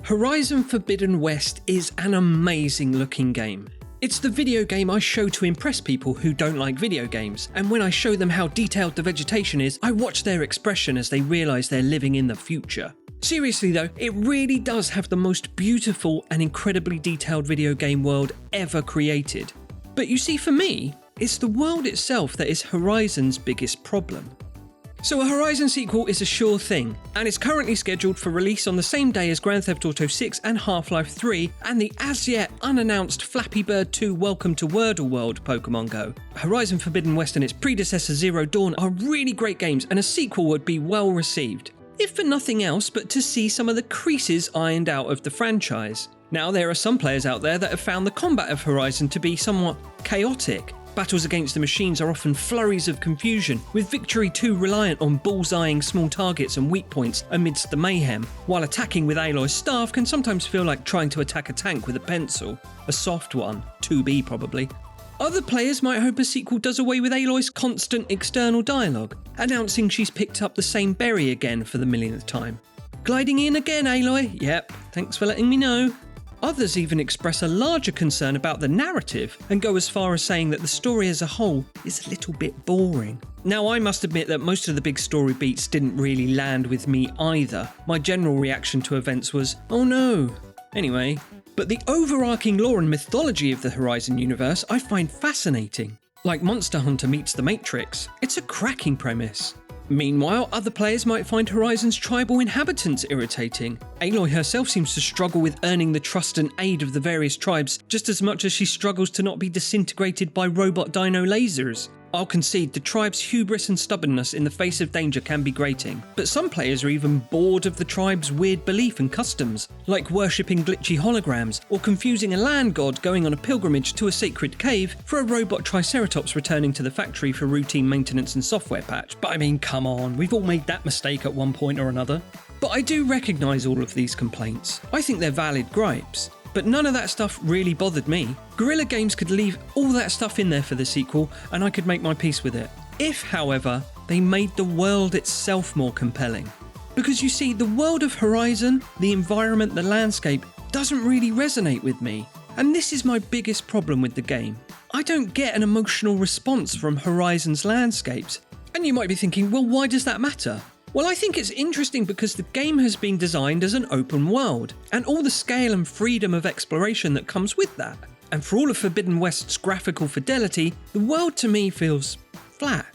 Horizon Forbidden West is an amazing looking game. It's the video game I show to impress people who don't like video games, and when I show them how detailed the vegetation is, I watch their expression as they realise they're living in the future. Seriously though, it really does have the most beautiful and incredibly detailed video game world ever created. But you see, for me, it's the world itself that is Horizon's biggest problem. So a Horizon sequel is a sure thing, and it's currently scheduled for release on the same day as Grand Theft Auto 6 and Half-Life 3, and the as-yet unannounced Flappy Bird 2 Welcome to Wordle World Pokemon Go. Horizon Forbidden West and its predecessor Zero Dawn are really great games, and a sequel would be well received, if for nothing else but to see some of the creases ironed out of the franchise. Now, there are some players out there that have found the combat of Horizon to be somewhat chaotic. Battles against the machines are often flurries of confusion, with victory too reliant on bullseyeing small targets and weak points amidst the mayhem, while attacking with Aloy's staff can sometimes feel like trying to attack a tank with a pencil. A soft one, 2B probably. Other players might hope a sequel does away with Aloy's constant external dialogue, announcing she's picked up the same berry again for the millionth time. Gliding in again, Aloy? Yep, thanks for letting me know. Others even express a larger concern about the narrative and go as far as saying that the story as a whole is a little bit boring. Now, I must admit that most of the big story beats didn't really land with me either. My general reaction to events was, oh no. Anyway, but the overarching lore and mythology of the Horizon universe I find fascinating. Like Monster Hunter meets The Matrix, it's a cracking premise. Meanwhile, other players might find Horizon's tribal inhabitants irritating. Aloy herself seems to struggle with earning the trust and aid of the various tribes just as much as she struggles to not be disintegrated by robot dino lasers. I'll concede the tribe's hubris and stubbornness in the face of danger can be grating, but some players are even bored of the tribe's weird belief and customs, like worshipping glitchy holograms, or confusing a land god going on a pilgrimage to a sacred cave for a robot triceratops returning to the factory for routine maintenance and software patch. But I mean, come on, we've all made that mistake at one point or another. But I do recognise all of these complaints. I think they're valid gripes. But none of that stuff really bothered me. Guerrilla Games could leave all that stuff in there for the sequel, and I could make my peace with it. If, however, they made the world itself more compelling. Because you see, the world of Horizon, the environment, the landscape, doesn't really resonate with me. And this is my biggest problem with the game. I don't get an emotional response from Horizon's landscapes. And you might be thinking, well, why does that matter? Well, I think it's interesting because the game has been designed as an open world, and all the scale and freedom of exploration that comes with that. And for all of Forbidden West's graphical fidelity, the world to me feels flat.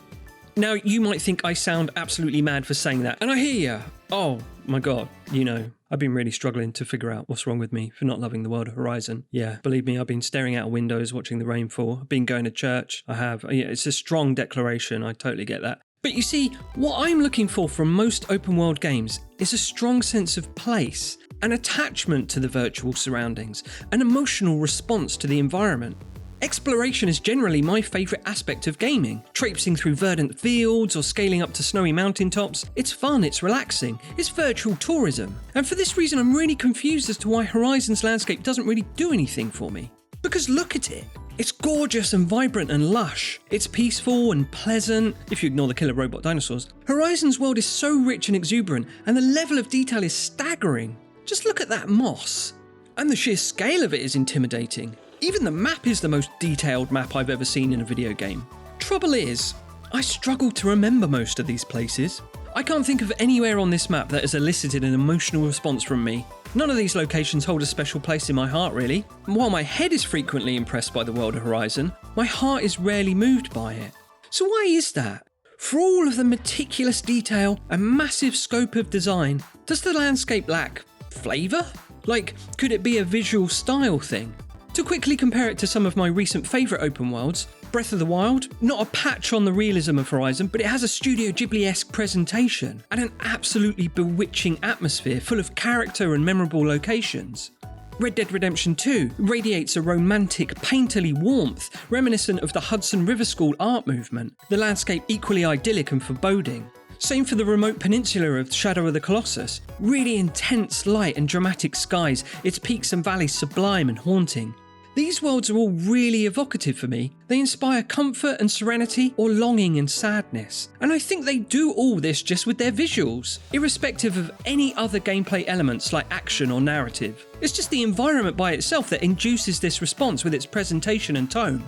Now, you might think I sound absolutely mad for saying that, and I hear you. Oh my god, I've been really struggling to figure out what's wrong with me for not loving the world of Horizon. Yeah, believe me, I've been staring out of windows watching the rain fall. I've been going to church. I have. Yeah, it's a strong declaration, I totally get that. But you see, what I'm looking for from most open world games is a strong sense of place, an attachment to the virtual surroundings, an emotional response to the environment. Exploration is generally my favourite aspect of gaming. Traipsing through verdant fields or scaling up to snowy mountaintops, it's fun, it's relaxing, it's virtual tourism. And for this reason, I'm really confused as to why Horizon's landscape doesn't really do anything for me. Because look at it. It's gorgeous and vibrant and lush. It's peaceful and pleasant, if you ignore the killer robot dinosaurs. Horizon's world is so rich and exuberant, and the level of detail is staggering. Just look at that moss. And the sheer scale of it is intimidating. Even the map is the most detailed map I've ever seen in a video game. Trouble is, I struggle to remember most of these places. I can't think of anywhere on this map that has elicited an emotional response from me. None of these locations hold a special place in my heart, really. And while my head is frequently impressed by the world of Horizon, my heart is rarely moved by it. So why is that? For all of the meticulous detail and massive scope of design, does the landscape lack flavour? Like, could it be a visual style thing? To quickly compare it to some of my recent favourite open worlds, Breath of the Wild, not a patch on the realism of Horizon, but it has a Studio Ghibli-esque presentation and an absolutely bewitching atmosphere full of character and memorable locations. Red Dead Redemption 2 radiates a romantic, painterly warmth reminiscent of the Hudson River School art movement, the landscape equally idyllic and foreboding. Same for the remote peninsula of Shadow of the Colossus, really intense light and dramatic skies, its peaks and valleys sublime and haunting. These worlds are all really evocative for me. They inspire comfort and serenity, or longing and sadness. And I think they do all this just with their visuals, irrespective of any other gameplay elements like action or narrative. It's just the environment by itself that induces this response with its presentation and tone.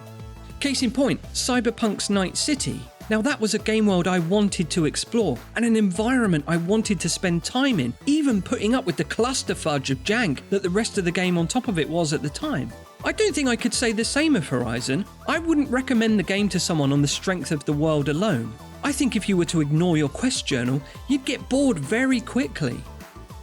Case in point, Cyberpunk's Night City. Now that was a game world I wanted to explore, and an environment I wanted to spend time in, even putting up with the clusterfudge of jank that the rest of the game on top of it was at the time. I don't think I could say the same of Horizon. I wouldn't recommend the game to someone on the strength of the world alone. I think if you were to ignore your quest journal, you'd get bored very quickly.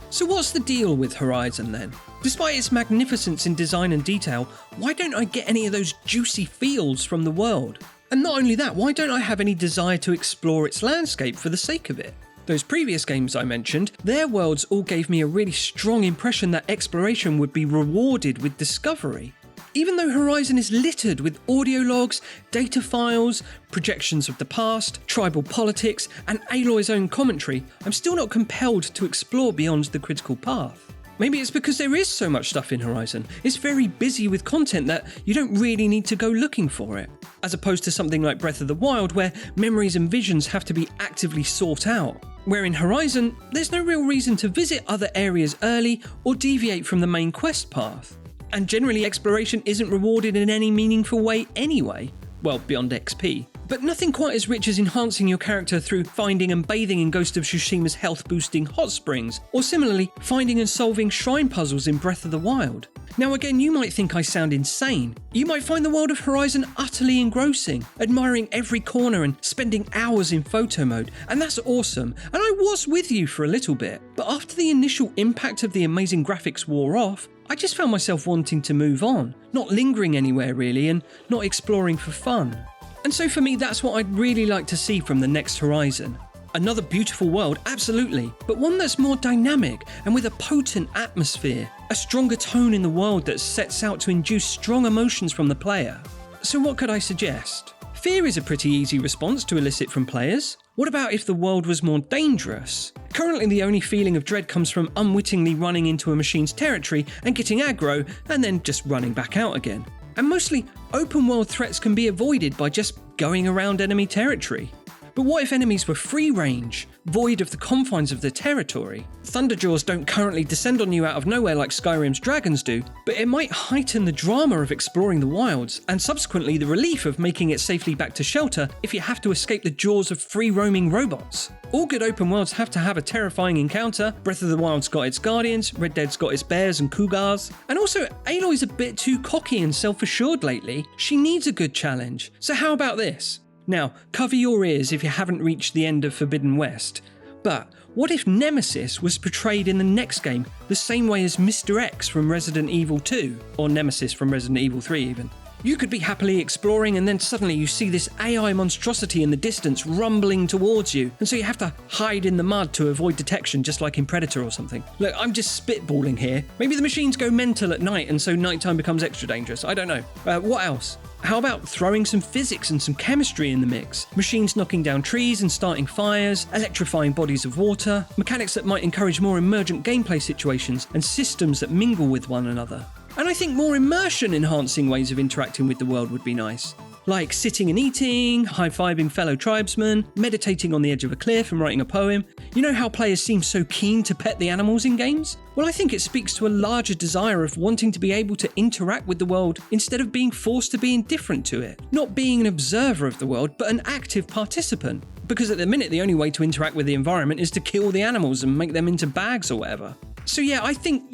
So what's the deal with Horizon then? Despite its magnificence in design and detail, why don't I get any of those juicy feels from the world? And not only that, why don't I have any desire to explore its landscape for the sake of it? Those previous games I mentioned, their worlds all gave me a really strong impression that exploration would be rewarded with discovery. Even though Horizon is littered with audio logs, data files, projections of the past, tribal politics, and Aloy's own commentary, I'm still not compelled to explore beyond the critical path. Maybe it's because there is so much stuff in Horizon. It's very busy with content that you don't really need to go looking for it. As opposed to something like Breath of the Wild, where memories and visions have to be actively sought out. Where in Horizon, there's no real reason to visit other areas early or deviate from the main quest path. And generally exploration isn't rewarded in any meaningful way anyway. Well, beyond XP. But nothing quite as rich as enhancing your character through finding and bathing in Ghost of Tsushima's health-boosting hot springs, or similarly, finding and solving shrine puzzles in Breath of the Wild. Now again, you might think I sound insane. You might find the world of Horizon utterly engrossing, admiring every corner and spending hours in photo mode, and that's awesome, and I was with you for a little bit. But after the initial impact of the amazing graphics wore off, I just found myself wanting to move on, not lingering anywhere really, and not exploring for fun. And so for me, that's what I'd really like to see from the next Horizon. Another beautiful world, absolutely, but one that's more dynamic and with a potent atmosphere, a stronger tone in the world that sets out to induce strong emotions from the player. So what could I suggest? Fear is a pretty easy response to elicit from players. What about if the world was more dangerous? Currently the only feeling of dread comes from unwittingly running into a machine's territory and getting aggro, and then just running back out again. And mostly, open world threats can be avoided by just going around enemy territory. But what if enemies were free range, void of the confines of their territory? Thunderjaws don't currently descend on you out of nowhere like Skyrim's dragons do, but it might heighten the drama of exploring the wilds, and subsequently the relief of making it safely back to shelter if you have to escape the jaws of free-roaming robots. All good open worlds have to have a terrifying encounter. Breath of the Wild's got its guardians, Red Dead's got its bears and cougars. And also, Aloy's a bit too cocky and self-assured lately. She needs a good challenge. So how about this? Now, cover your ears if you haven't reached the end of Forbidden West. But what if Nemesis was portrayed in the next game the same way as Mr. X from Resident Evil 2, or Nemesis from Resident Evil 3 even? You could be happily exploring and then suddenly you see this AI monstrosity in the distance rumbling towards you, and so you have to hide in the mud to avoid detection, just like in Predator or something. Look, I'm just spitballing here. Maybe the machines go mental at night and so nighttime becomes extra dangerous. I don't know. What else? How about throwing some physics and some chemistry in the mix? Machines knocking down trees and starting fires, electrifying bodies of water, mechanics that might encourage more emergent gameplay situations, and systems that mingle with one another. And I think more immersion-enhancing ways of interacting with the world would be nice. Like sitting and eating, high-fiving fellow tribesmen, meditating on the edge of a cliff and writing a poem. You know how players seem so keen to pet the animals in games? Well, I think it speaks to a larger desire of wanting to be able to interact with the world instead of being forced to be indifferent to it. Not being an observer of the world, but an active participant. Because at the minute, the only way to interact with the environment is to kill the animals and make them into bags or whatever. So yeah, I think,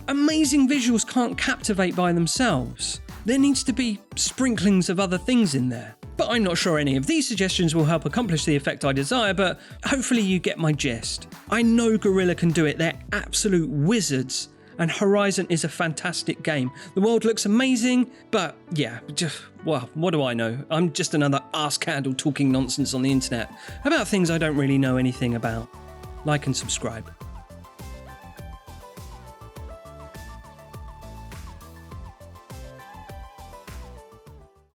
amazing visuals can't captivate by themselves. There needs to be sprinklings of other things in there. But I'm not sure any of these suggestions will help accomplish the effect I desire, but hopefully you get my gist. I know Guerrilla can do it, they're absolute wizards, and Horizon is a fantastic game. The world looks amazing, but yeah, well, what do I know? I'm just another arse candle talking nonsense on the internet about things I don't really know anything about. Like and subscribe.